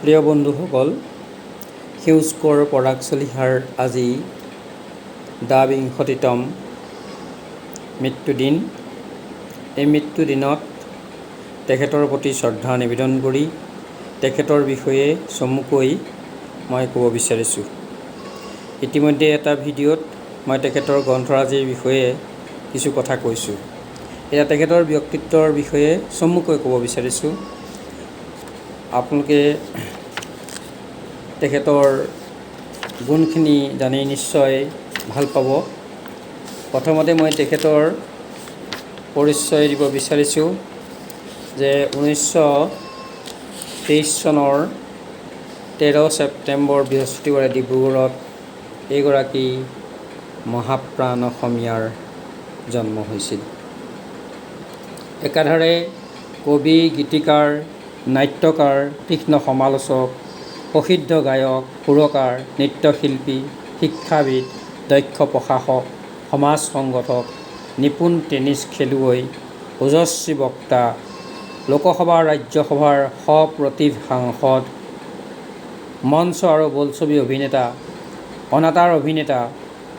প্ৰিয় বন্ধুসকল, সেউজ কোঁৱৰ পৰাগ চলিহাৰ আজি ২২তম মৃত্যুদিন। এই মৃত্যুদিনত তেখেতৰ প্ৰতি শ্ৰদ্ধা নিবেদন কৰি তেখেতৰ বিষয়ে চমুকৈ মই ক'ব বিচাৰিছোঁ। ইতিমধ্যে এটা ভিডিঅ'ত মই তেখেতৰ গ্ৰন্থৰাজিৰ বিষয়ে কিছু কথা কৈছোঁ। এতিয়া তেখেতৰ ব্যক্তিত্বৰ বিষয়ে চমুকৈ ক'ব বিচাৰিছোঁ। আপোনালোকে তেখেতৰ গুণখিনি জানি নিশ্চয় ভাল পাব। প্ৰথমতে মই তেখেতৰ পৰিচয় দিব বিচাৰিছোঁ যে 1923 চনৰ 13 ছেপ্টেম্বৰ বৃহস্পতিবাৰে ডিব্ৰুগড়ত এইগৰাকী মহাপ্ৰাণ অসমীয়াৰ জন্ম হৈছিল। একাধাৰে কবি, গীতিকাৰ, নাট্যকাৰ, তীক্ষ্ণ সমালোচক, প্ৰসিদ্ধ গায়ক, সুৰকাৰ, নৃত্যশিল্পী, শিক্ষাবিদ, দক্ষ প্ৰশাসক, সমাজ সংগঠক, নিপুণ টেনিছ খেলুৱৈ, ওজস্বী বক্তা, লোকসভা ৰাজ্যসভাৰ সপ্ৰতিভ সাংসদ, মঞ্চ আৰু বোলছবি অভিনেতা, অনাতাঁৰ অভিনেতা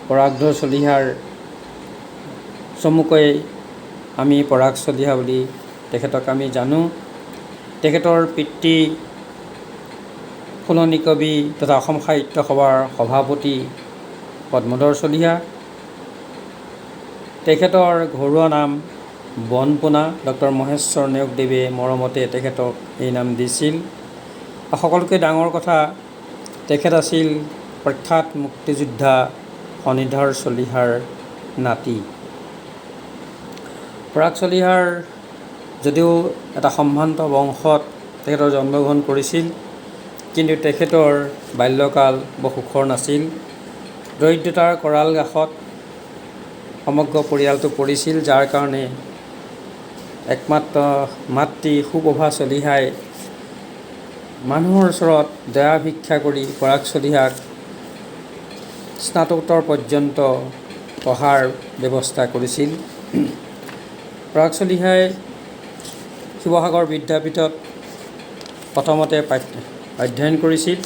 পৰাগধৰ চলিহাৰ চমুকৈ আমি পৰাগ চলিহা বুলি তেখেতক আমি জানো। তেখেতৰ পিতৃ ফুলনি কবি তথা অসম সাহিত্য সভাৰ সভাপতি পদ্মধৰ চলিহা। তেখেতৰ ঘৰুৱা নাম বনপোনা। ডক্টৰ মহেশ্বৰ নেওগদেৱে মৰমতে তেখেতক এই নাম দিছিল। সকলোতকৈ ডাঙৰ কথা, তেখেত আছিল প্ৰখ্যাত মুক্তিযোদ্ধা ফণীধৰ চলিহাৰ নাতি। পৰাগ চলিহাৰ যদিও এটা সম্ভ্ৰান্ত বংশত তেখেতৰ জন্মগ্ৰহণ কৰিছিল, কিন্তু তেখেতৰ বাল্যকাল বৰ সুখৰ নাছিল। দৰিদ্ৰতাৰ কৰাল গাসত সমগ্ৰ পৰিয়ালটো পৰিছিল, যাৰ কাৰণে একমাত্ৰ মাতৃ সুপ্ৰভা চলিহাই মানুহৰ ওচৰত দয়া ভিক্ষা কৰি পৰাগ চলিহাক স্নাতকোত্তৰ পৰ্যন্ত পঢ়াৰ ব্যৱস্থা কৰিছিল। পৰাগ চলিহাই শিৱসাগৰ বিদ্যাপীঠত প্ৰথমতে অধ্যয়ন কৰিছিল।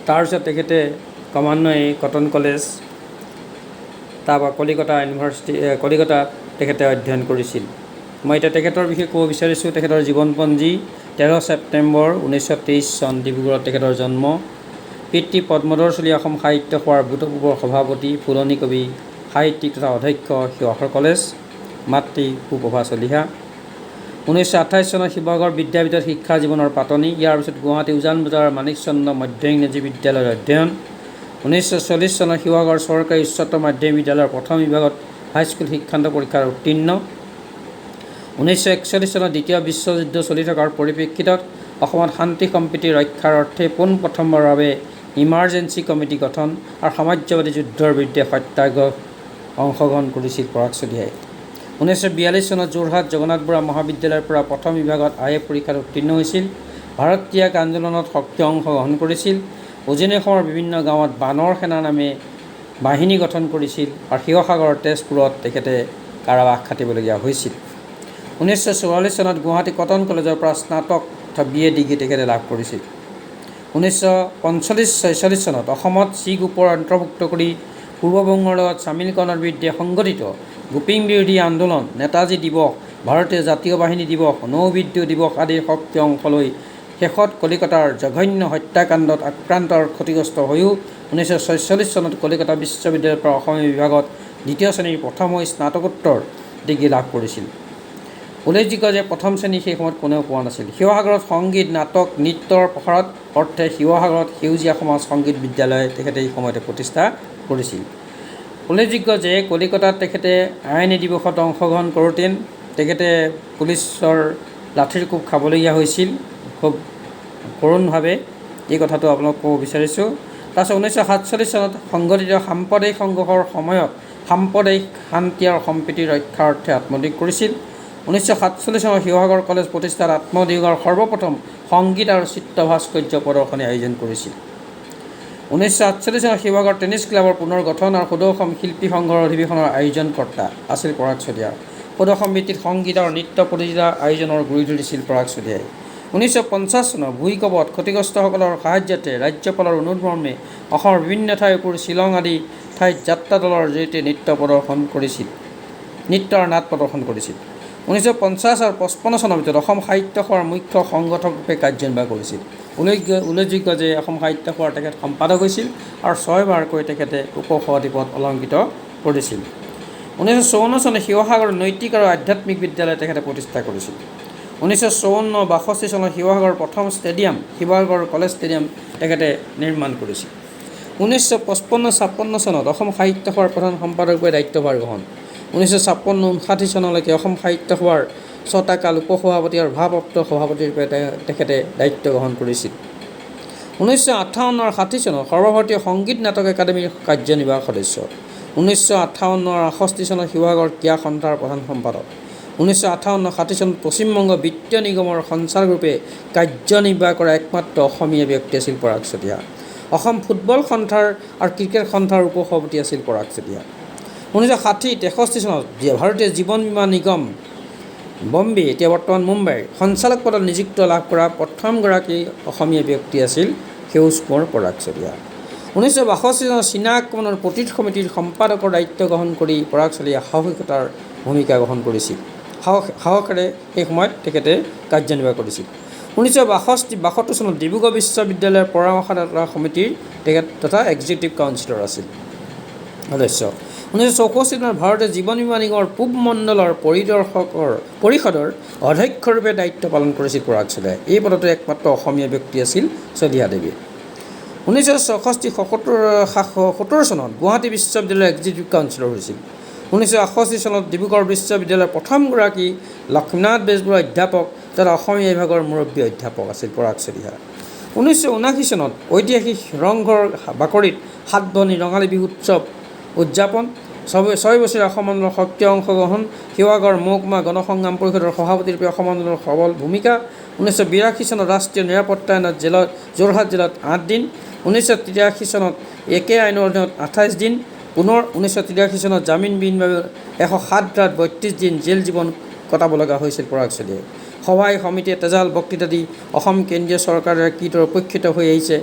তাৰপিছত তেখেতে ক্ৰমান্বয়ে কটন কলেজ, তাৰপৰা কলিকতাত তেখেতে অধ্যয়ন কৰিছিল। মই এতিয়া তেখেতৰ বিষয়ে ক'ব বিচাৰিছোঁ। তেখেতৰ জীৱনপঞ্জী 13 ছেপ্টেম্বৰ 1923 চন, ডিব্ৰুগড়ত তেখেতৰ জন্ম। পিতৃ পদ্মধৰ চলিহা, অসম সাহিত্য সভাৰ ভূতপূৰ্বৰ সভাপতি, ফুলনি কবি, সাহিত্যিক তথা অধ্যক্ষ, শিৱসাগৰ কলেজ। মাতৃ সুপ্ৰভা চলিহা। 1928 চনত শিৱসাগৰ বিদ্যাপীঠত শিক্ষা জীৱনৰ পাতনি। ইয়াৰ পিছত গুৱাহাটী উজান বজাৰৰ মাণিক চন্দ্ৰ মধ্য ইংৰাজী বিদ্যালয়ত অধ্যয়ন। 1940 চনত শিৱসাগৰ চৰকাৰী উচ্চতৰ মাধ্যমিক বিদ্যালয়ৰ প্ৰথম বিভাগত হাইস্কুল শিক্ষান্ত পৰীক্ষাত উত্তীৰ্ণ। 1941 চনত দ্বিতীয় বিশ্বযুদ্ধ চলি থকাৰ পৰিপ্ৰেক্ষিতত অসমত শান্তি সম্প্ৰীতি ৰক্ষাৰ অৰ্থে পোনপ্ৰথমবাৰৰ বাবে ইমাৰ্জেঞ্চি কমিটি গঠন আৰু সাম্ৰাজ্যবাদী যুদ্ধৰ বিৰুদ্ধে সত্যাগ্ৰহ অংশগ্ৰহণ কৰিছিল পৰাগ চলিহাই। 1942 চনত যোৰহাট জগন্নাথ বৰুৱা মহাবিদ্যালয়ৰ পৰা প্ৰথম বিভাগত আই এ পৰীক্ষাত উত্তীৰ্ণ হৈছিল। ভাৰত ত্যাগ আন্দোলনত সক্ৰিয় অংশগ্ৰহণ কৰিছিল। উজনি অসমৰ বিভিন্ন গাঁৱত বানৰ সেনা নামে বাহিনী গঠন কৰিছিল আৰু শিৱসাগৰৰ তেজপুৰত তেখেতে কাৰাবাস খাটিবলগীয়া হৈছিল। 1944 চনত গুৱাহাটী কটন কলেজৰ পৰা স্নাতক তথা BA ডিগ্ৰী তেখেতে লাভ কৰিছিল। 1945-46 চনত অসমত চি গ্ৰুপৰ অন্তৰ্ভুক্ত কৰি পূৰ্ববংগৰ লগত চামিলকৰণৰ বিৰুদ্ধে সংগঠিত গোপিং বিৰোধী আন্দোলন, নেতাজী দিৱস, ভাৰতীয় জাতীয় বাহিনী দিৱস, নৌবিদ্ৰোহ দিৱস আদিৰ সক্ৰিয় অংশ লৈ শেষত কলিকতাৰ জঘন্য হত্যাকাণ্ডত আক্ৰান্ত আৰু ক্ষতিগ্ৰস্ত হৈও 1946 চনত কলিকতা বিশ্ববিদ্যালয়ৰ পৰা অসমীয়া বিভাগত দ্বিতীয় শ্ৰেণীৰ প্ৰথম হৈ স্নাতকোত্তৰ ডিগ্ৰী লাভ কৰিছিল। উল্লেখযোগ্য যে প্ৰথম শ্ৰেণী সেই সময়ত কোনেও পোৱা নাছিল। শিৱসাগৰত সংগীত, নাটক, নৃত্যৰ প্ৰসাৰত অৰ্থে শিৱসাগৰত সেউজীয়া সমাজ সংগীত বিদ্যালয় তেখেতে এই সময়তে প্ৰতিষ্ঠা কৰিছিল। উল্লেখযোগ্য যে কলিকতাত তেখেতে আইনী দিৱসত অংশগ্ৰহণ কৰোঁতে তেখেতে পুলিচৰ লাঠিৰ কোব খাবলগীয়া হৈছিল খুব কৰোণভাৱে। এই কথাটো আপোনাক ক'ব বিচাৰিছোঁ। তাৰপিছত 1947 চনত সংঘটিত সাম্প্ৰদায়িক সংঘৰ্ষৰ সময়ত সাম্প্ৰদায়িক শান্তি আৰু সম্প্ৰীতি ৰক্ষাৰ অৰ্থে আত্মনিয়োগ কৰিছিল। 1947 চনত শিৱসাগৰ কলেজ প্ৰতিষ্ঠাত আত্মনিয়োগৰ সৰ্বপ্ৰথম সংগীত আৰু চিত্ৰ ভাস্কৰ্য প্ৰদৰ্শনী আয়োজন কৰিছিল। 1948 চনত শিৱসাগৰ টেনিছ ক্লাবৰ পুনৰ গঠন আৰু সদৌ অসম শিল্পী সংঘৰ অধিৱেশনৰ আয়োজনকৰ্তা আছিল পৰাগ চলিহা। সদৌ অসম ভিত্তিত সংগীত আৰু নৃত্য প্ৰতিযোগিতা আয়োজনৰ গুৰি ধৰিছিল পৰাগ চলিহাই। 1950 চনৰ ভূঁইকঁপত ক্ষতিগ্ৰস্তসকলৰ সাহায্যাৰ্থে ৰাজ্যপালৰ অনুৰোধ মৰ্মে অসমৰ বিভিন্ন ঠাইৰ উপৰি শ্বিলং আদি ঠাইত যাত্ৰা দলৰ জৰিয়তে নৃত্য আৰু নাট প্ৰদৰ্শন কৰিছিল। 1950 আৰু 55 চনৰ ভিতৰত অসম সাহিত্য সভাৰ মুখ্য সংগঠক ৰূপে কাৰ্যনিৰ্বাহ কৰিছিল। উল্লেখযোগ্য যে অসম সাহিত্য সভাৰ তেখেত সম্পাদক হৈছিল আৰু 6 বাৰকৈ তেখেতে উপ-সভাপতি পদ অলংকৃত কৰিছিল। 1954 চনত শিৱসাগৰ নৈতিক আৰু আধ্যাত্মিক বিদ্যালয় তেখেতে প্ৰতিষ্ঠা কৰিছিল। 1954-62 চনত শিৱসাগৰৰ প্ৰথম ষ্টেডিয়াম শিৱসাগৰ কলেজ ষ্টেডিয়াম তেখেতে নিৰ্মাণ কৰিছিল। 1955-56 চনত অসম সাহিত্য সভাৰ প্ৰধান সম্পাদকৰূপে দায়িত্বভাৰ গ্ৰহণ। 1956-59 চনলৈকে অসম সাহিত্য সভাৰ 6টা কাল উপ-সভাপতি আৰু ভাৰপ্ৰাপ্ত সভাপতিৰূপে তেখেতে দায়িত্ব গ্ৰহণ কৰিছিল। 1958 আৰু 60 চনত সৰ্বভাৰতীয় সংগীত নাটক একাডেমীৰ কাৰ্যনিৰ্বাহক সদস্য। 1958 আৰু 68 চনত শিৱসাগৰ ক্ৰীড়া সন্থাৰ প্ৰধান সম্পাদক। 1958-60 চনত পশ্চিমবংগ বিত্তীয় নিগমৰ সঞ্চালকৰূপে কাৰ্যনিৰ্বাহ কৰা একমাত্ৰ অসমীয়া ব্যক্তি আছিল পৰাগ চতিয়া। অসম ফুটবল সন্থাৰ আৰু ক্ৰিকেট সন্থাৰ উপ-সভাপতি আছিল পৰাগ চতিয়া। 1960-63 চনত ভাৰতীয় জীৱন বীমা নিগম বম্বে, এতিয়া বৰ্তমান মুম্বাইৰ সঞ্চালক পদত নিযুক্ত লাভ কৰা প্ৰথমগৰাকী অসমীয়া ব্যক্তি আছিল সেউজ কোঁৱৰ পৰাগ চতিয়া। 1962 চনত চীনা আক্ৰমণৰ প্ৰতিৰোধ সমিতিৰ সম্পাদকৰ দায়িত্ব গ্ৰহণ কৰি পৰাগ চতিয়াই সাহসিকতাৰ ভূমিকা গ্ৰহণ কৰিছিল। সাহসেৰে সেই সময়ত তেখেতে কাৰ্যনিৰ্বাহ কৰিছিল। 1962 চনত ডিব্ৰুগড় বিশ্ববিদ্যালয়ৰ পৰামৰ্শদাতা সমিতিৰ তেখেত তথা এক্সিকিউটিভ কাউন্সিলৰ আছিল সদস্য। 1964 চনত ভাৰতীয় জীৱন বীমা নিগমৰ পূব মণ্ডলৰ পৰিষদৰ অধ্যক্ষৰূপে দায়িত্ব পালন কৰিছিল পৰাগ চতিয়াই। এই পদতো একমাত্ৰ অসমীয়া ব্যক্তি আছিল চলিহা দেৱী। 1966-70 চনত গুৱাহাটী বিশ্ববিদ্যালয়ৰ এক্সিকিউটিভ কাউন্সিলৰ হৈছিল। 1968 চনত ডিব্ৰুগড় বিশ্ববিদ্যালয়ৰ প্ৰথমগৰাকী লক্ষ্মীনাথ বেজবৰুৱা অধ্যাপক তথা অসমীয়া বিভাগৰ মুৰব্বী অধ্যাপক আছিল পৰাগ চতিয়া। 1979 চনত ঐতিহাসিক ৰংঘৰ বাকৰিত 7 ভনী ৰঙালী বিহু উৎসৱ উদযাপন, 6 বছৰীয়া অসম আন্দোলনৰ সক্ৰিয় অংশগ্ৰহণ, শিৱসাগৰ মহকুমা গণসংগ্ৰাম পৰিষদৰ সভাপতিৰূপে অসম আন্দোলনৰ সবল ভূমিকা। 1982 চনত ৰাষ্ট্ৰীয় নিৰাপত্তা আইনত যোৰহাট জেলত 8 দিন। 1983 চনত একে আইনৰ অধীনত 28 দিন। পুনৰ 1983 চনত জামিনবিহীনভাৱে 107 ধাৰাত 32 দিন জেল জীৱন কটাব লগা হৈছিল পৰাগ চতিয়াই। সভাই সমিতিয়ে তেজাল বক্তৃতা দি অসম কেন্দ্ৰীয় চৰকাৰে কিদৰে উপেক্ষিত হৈ আহিছে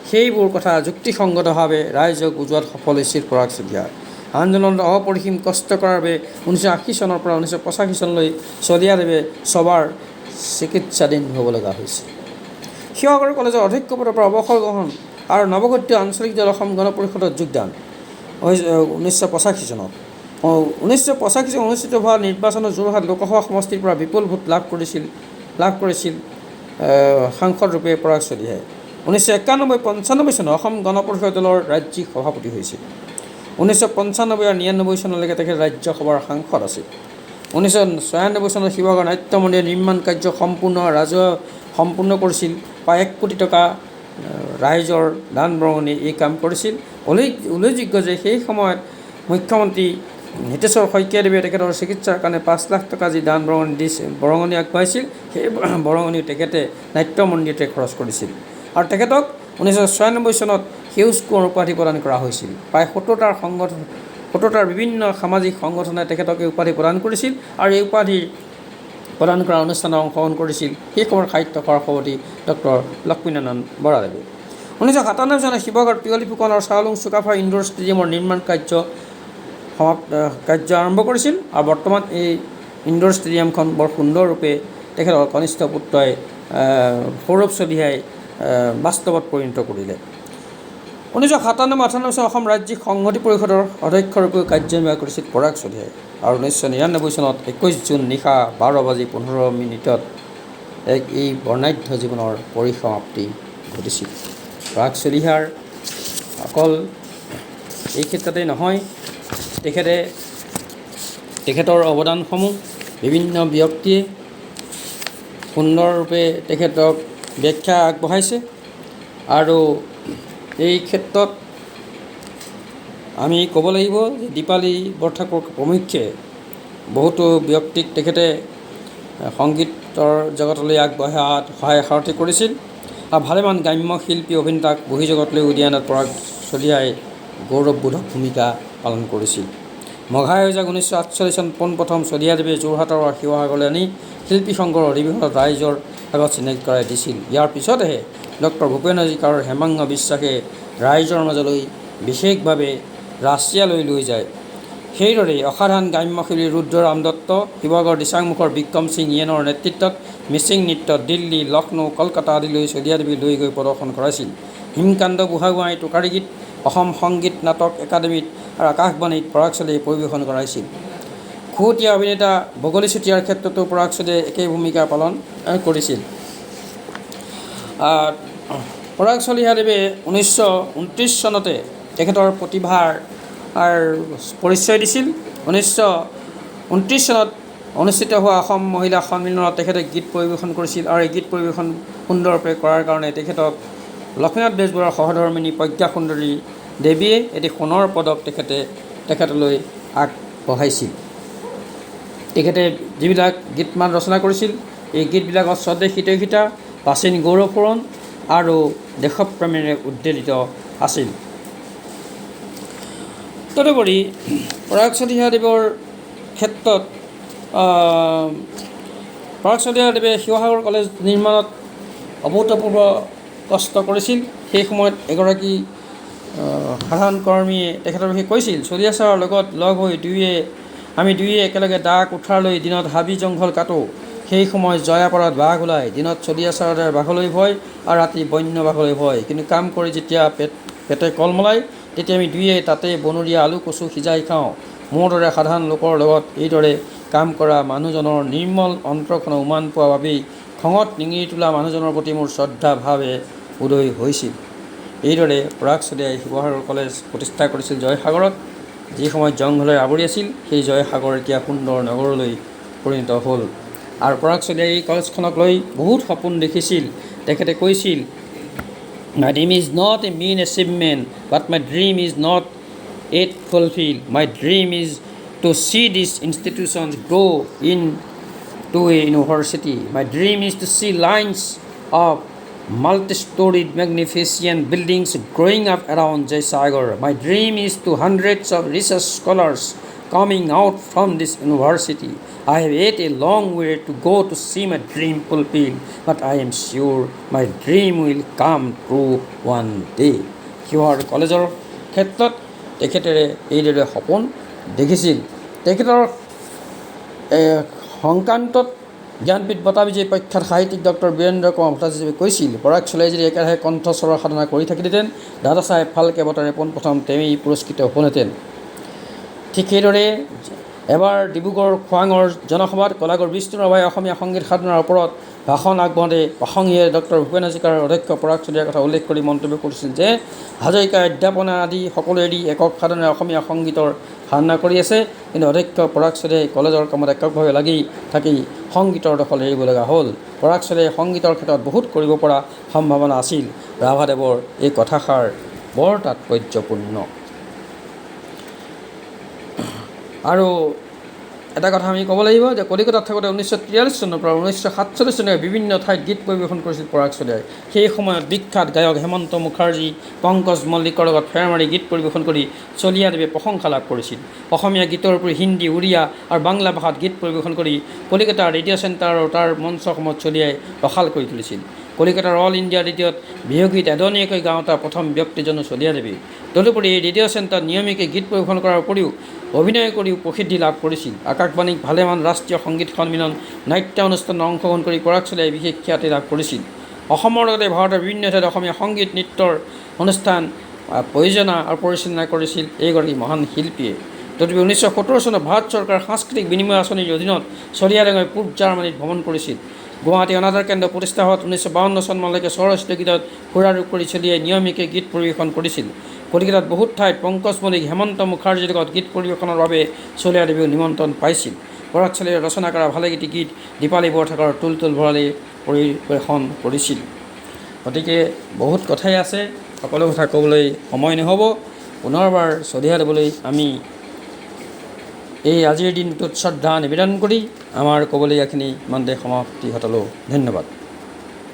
সেইবোৰ কথা যুক্তিসংগতভাৱে ৰাইজক বুজোৱাত সফল হৈছিল পৰাগ চতিয়া। আন্দোলনত অপৰিসীম কষ্ট কৰাৰ বাবে 1980 চনৰ পৰা 1985 চনলৈ চলিহাদেৱে ছবাৰ চিকিৎসাধীন হ'ব লগা হৈছিল। শিৱসাগৰ কলেজৰ অধ্যক্ষ পদৰ পৰা অৱসৰ গ্ৰহণ আৰু নৱগঠিত আঞ্চলিক দল অসম গণ পৰিষদত যোগদান 1985 চনত। 1985 চনত অনুষ্ঠিত হোৱা নিৰ্বাচনত যোৰহাট লোকসভা সমষ্টিৰ পৰা বিপুল ভোট লাভ কৰিছিল সাংসদৰূপে পৰাগ চতিয়াই। 1991-95 চনত অসম গণ পৰিষদ দলৰ ৰাজ্যিক সভাপতি হৈছিল। 1995 আৰু 99 চনলৈকে তেখেত ৰাজ্যসভাৰ সাংসদ আছিল। 1996 চনত শিৱসাগৰ নাট্য মন্দিৰৰ নিৰ্মাণ কাৰ্য সম্পূৰ্ণ কৰিছিল। প্ৰায় 1 কোটি টকা ৰাইজৰ দান বৰঙণি এই কাম কৰিছিল। উল্লেখযোগ্য যে সেই সময়ত মুখ্যমন্ত্ৰী হিতেশ্বৰ শইকীয়াদেৱে তেখেতৰ চিকিৎসাৰ কাৰণে 5 লাখ টকা যি দান বৰঙণি আগবঢ়াইছিল, সেই বৰঙণিও তেখেতে নাট্য মন্দিৰতে খৰচ কৰিছিল। আৰু তেখেতক 1996 চনত সেউজ কোঁৱৰ উপাধি প্ৰদান কৰা হৈছিল। প্ৰায় 70টাৰ বিভিন্ন সামাজিক সংগঠনে তেখেতক এই উপাধি প্ৰদান কৰিছিল আৰু এই উপাধি প্ৰদান কৰা অনুষ্ঠানত অংশগ্ৰহণ কৰিছিল সেই সময়ৰ সাহিত্য সভাৰ সভাপতি ডক্টৰ লক্ষ্মীনাৰায়ণ বৰাদেৱে। 1997 চনত শিৱসাগৰ পিয়লি ফুকন আৰু চাওলুং চুকাফা ইনডোৰ ষ্টেডিয়ামৰ নিৰ্মাণ কাৰ্য আৰম্ভ কৰিছিল আৰু বৰ্তমান এই ইনডোৰ ষ্টেডিয়ামখন বৰ সুন্দৰৰূপে তেখেতৰ কনিষ্ঠ পুত্ৰই সৌৰভ চলিহাই বাস্তৱত পৰিণত কৰিলে। 1997-98 চনত অসম ৰাজ্যিক সংহতি পৰিষদৰ অধ্যক্ষৰূপেও কাৰ্যনিৰ্বাহ কৰিছিল পৰাগ চলিহাই আৰু 1999 চনত 21 জুন নিশা 12:15 এই বৰ্ণাঢ্য জীৱনৰ পৰিসমাপ্তি ঘটিছিল। পৰাগ চলিহাৰ অকল এই ক্ষেত্ৰতেই নহয়, তেখেতৰ অৱদানসমূহ বিভিন্ন ব্যক্তিয়ে সুন্দৰৰূপে তেখেতক ব্যাখ্যা আগবঢ়াইছে আৰু এই ক্ষেত্ৰত আমি ক'ব লাগিব যে দীপালী বৰঠাকুৰ প্ৰমুখ্যে বহুতো ব্যক্তিক তেখেতে সংগীতৰ জগতলৈ আগবঢ়াত সহায় সাৰথি কৰিছিল আৰু ভালেমান গ্ৰাম্য শিল্পী অভিনেতাক বহিৰ্জগতলৈ উলিয়াই অনাত পৰাগ চলিহাই গৌৰৱবোধক ভূমিকা পালন কৰিছিল। মঘা অভিযান 1948 চনত পোনপ্ৰথম চলিহাদেৱে যোৰহাটৰ শিৱসাগৰলৈ আনি শিল্পী সংঘৰ অধিৱেশনত ৰাইজৰ আগত চিনাকি কৰাই দিছিল। ইয়াৰ পিছতহে ডক্টৰ ভূপেন হাজৰিকা আৰু হেমাংগ বিশ্বাসে ৰাইজৰ মাজলৈ বিশেষভাৱে ৰাছিয়ালৈ লৈ যায়। সেইদৰেই অসাধাৰণ গ্ৰাম্যশৈলী ৰুদ্ৰৰাম দত্ত, শিৱসাগৰ দিচাংমুখৰ বিক্ৰম সিং ইয়েনৰ নেতৃত্বত মিচিং নৃত্য দিল্লী, লক্ষ্ণৌ, কলকাতা আদিলৈ চলিয়াদেৱী লৈ গৈ প্ৰদৰ্শন কৰাইছিল। হিমকান্ত বুঢ়াগোহাঁই টোকাৰী গীত অসম সংগীত নাটক একাডেমীত আৰু আকাশবাণীত পৰাগ চলিহাই পৰিৱেশন কৰাইছিল। খুহুতীয়া অভিনেতা বগলী চুতীয়াৰ ক্ষেত্ৰতো পৰাগ চলিহাই একেই ভূমিকা পালন কৰিছিল। পৰাগ চলিহাদেৱে 1929 চনতে তেখেতৰ প্ৰতিভাৰ পৰিচয় দিছিল। 1929 চনত অনুষ্ঠিত হোৱা অসম মহিলা সন্মিলনত তেখেতে গীত পৰিৱেশন কৰিছিল আৰু এই গীত পৰিৱেশন সুন্দৰৰূপে কৰাৰ কাৰণে তেখেতক লক্ষ্মীনাথ বেজবৰুৱাৰ সহধৰ্মিনী প্ৰজ্ঞা সুন্দৰী দেৱীয়ে এটি সোণৰ পদক তেখেতলৈ আগবঢ়াইছিল। তেখেতে যিবিলাক গীতমান ৰচনা কৰিছিল, এই গীতবিলাকত স্বদেশ হিতৈষিতা, প্ৰাচীন গৌৰৱ সোৱৰণ আৰু দেশপ্ৰেমেৰে উদ্বেলিত আছিল। তদুপৰি পৰাগ চলিহাদেৱৰ ক্ষেত্ৰত পৰাগ চলিহাদেৱে শিৱসাগৰ কলেজ নিৰ্মাণত অভূতপূৰ্ব কষ্ট কৰিছিল। সেই সময়ত এগৰাকী সাধাৰণ কৰ্মীয়ে তেখেতৰ বিষয়ে কৈছিল, চলিহা ছাৰৰ লগত লগ হৈ আমি দুয়ে একেলগে দা কুঠাৰ লৈ দিনত হাবি জংঘল কাটোঁ। সেই সময় জয়াপাৰত বাঘ ওলায়, দিনত চলিহা ছাৰৰ বাঘলৈ ভয় আৰু ৰাতি বন্য বাঘলৈ ভয়। কিন্তু কাম কৰি যেতিয়া পেটে কলমলাই তেতিয়া আমি দুয়ে তাতে বনৰীয়া আলু কচু সিজাই খাওঁ। মোৰ দৰে সাধাৰণ লোকৰ লগত এইদৰে কাম কৰা মানুহজনৰ নিৰ্মল অন্তৰখনৰ উমান পোৱা বাবেই খঙত নিঙিৰি তোলা মানুহজনৰ প্ৰতি মোৰ শ্ৰদ্ধা ভাৱে উদয় হৈছিল। এইদৰে পৰাগ চলিহাই শিৱসাগৰ কলেজ প্ৰতিষ্ঠা কৰিছিল জয়সাগৰত। যি সময়ত জংঘলেৰে আৱৰি আছিল, সেই জয়সাগৰ এতিয়া সুন্দৰ নগৰলৈ পৰিণত হ'ল। আৰু পৰাগ চলিহাই এই কলেজখনক লৈ বহুত সপোন দেখিছিল। তেখেতে কৈছিল, My dream is not a mean achievement, but my dream is not yet fulfilled. My dream is to see these institutions grow into a university. My dream is to see lines of multi-storied magnificent buildings growing up around Jaisagar. My dream is to hundreds of research scholars coming out from this university. I have yet a long way to go to see my dream fulfilled, but I am sure my dream will come true one day. Sivasagar কলেজৰ ক্ষেত্ৰত তেখেতে এইদৰে সপোন দেখিছিল। তেখেতৰ সংক্ৰান্তত জ্ঞানপীঠ বঁটা বিজয়ী প্ৰখ্যাত সাহিত্যিক ডক্টৰ বীৰেন্দ্ৰ কুমাৰ ভট্টাচাৰ্যই কৈছিল, পৰাগ চলিহাই যদি একেৰাহে কণ্ঠস্বৰৰ সাধনা কৰি থাকিলেহেঁতেন, দাদাচাহেব ফাল্কে বঁটাৰে পোনপ্ৰথম তেওঁৱেই পুৰস্কৃত হ'লহেঁতেন। ঠিক সেইদৰে এবাৰ ডিব্ৰুগড় খোৱাঙৰ জনসভাত কলাগুৰু বিষ্ণু ৰাভাই অসমীয়া সংগীত সাধনাৰ ওপৰত ভাষণ আগবঢ়াওঁতে প্ৰাসংগিকে ডক্টৰ ভূপেন হাজৰিকাৰ অধ্যক্ষ পৰাগ চলিহাৰ কথা উল্লেখ কৰি মন্তব্য কৰিছিল যে হাজৰিকাই অধ্যাপনা আদি সকলো এৰি একক সাধনেৰে অসমীয়া সংগীতৰ সাধনা কৰি আছে, কিন্তু অধ্যক্ষ পৰাগ চলিহাই কলেজৰ কামত এককভাৱে লাগি থাকি সংগীতৰ দখল এৰিব লগা হ'ল। পৰাগ চলিহাই সংগীতৰ ক্ষেত্ৰত বহুত কৰিব পৰা সম্ভাৱনা আছিল। ৰাভাদেৱৰ এই কথাষাৰ বৰ তাৎপৰ্যপূৰ্ণ। আৰু এটা কথা আমি ক'ব লাগিব যে কলিকতাত থাকোঁতে 1943 চনৰ পৰা 1947 চনলৈ বিভিন্ন ঠাইত গীত পৰিৱেশন কৰিছিল পৰাগ চলিহাই। সেই সময়ত বিখ্যাত গায়ক হেমন্ত মুখাৰ্জী, পংকজ মল্লিকৰ লগত ফেৰ মাৰি গীত পৰিৱেশন কৰি চলিহাদেৱে প্ৰশংসা লাভ কৰিছিল। অসমীয়া গীতৰ উপৰি হিন্দী, উৰিয়া আৰু বাংলা ভাষাত গীত পৰিৱেশন কৰি কলিকতাৰ ৰেডিঅ' চেণ্টাৰ আৰু তাৰ মঞ্চসমূহত চলিহাই ৰসাল কৰি তুলিছিল। কলিকতাৰ অল ইণ্ডিয়া ৰেডিঅ'ত বিহুগীত এদনীয়াকৈ গাওঁতা প্ৰথম ব্যক্তিজনো চলিহাদেৱে। তদুপৰি এই ৰেডিঅ' চেণ্টাৰত নিয়মীয়াকৈ গীত পৰিৱেশন কৰাৰ উপৰিও অভিনয় কৰিও প্ৰসিদ্ধি লাভ কৰিছিল। আকাশবাণীক ভালেমান ৰাষ্ট্ৰীয় সংগীত সন্মিলন, নাট্য অনুষ্ঠানত অংশগ্ৰহণ কৰি পৰাগ চলিহাই বিশেষ খ্যাতি লাভ কৰিছিল। অসমৰ লগতে ভাৰতৰ বিভিন্ন ঠাইত অসমীয়া সংগীত নৃত্যৰ অনুষ্ঠান প্ৰয়োজনা আৰু পৰিচালনা কৰিছিল এইগৰাকী মহান শিল্পীয়ে। তদুপৰি 1970 চনত ভাৰত চৰকাৰৰ সাংস্কৃতিক বিনিময় আঁচনিৰ অধীনত চলিহাই পূব জাৰ্মানীত ভ্ৰমণ কৰিছিল। গুৱাহাটী অনাথাৰ কেন্দ্ৰ প্ৰতিষ্ঠা হোৱাত 1952 চনমানলৈকে স্বৰচিত গীতত সুৰাৰূপ কৰি চলিহাই নিয়মীয়াকৈ গীত পৰিৱেশন কৰিছিল। কলিকতাত বহুত ঠাইত পংকজ মল্লিক, হেমন্ত মুখাৰ্জীৰ লগত গীত পৰিৱেশনৰ বাবে চলিহাদেৱেও নিমন্ত্ৰণ পাইছিল। পৰাগ চলিহাই ৰচনা কৰা ভালেকেইটি গীত দীপালী বৰঠাকুৰ, তুলতুল ভৰালী পৰিৱেশন কৰিছিল। গতিকে বহুত কথাই আছে, সকলো কথা ক'বলৈ সময় নহ'ব। পুনৰবাৰ চলিহাদেৱলৈ আমি এই আজিৰ দিনটোত শ্ৰদ্ধা নিবেদন কৰি আমাৰ ক'বলগীয়াখিনি ইমানতে সমাপ্তি ঘটালোঁ। ধন্যবাদ।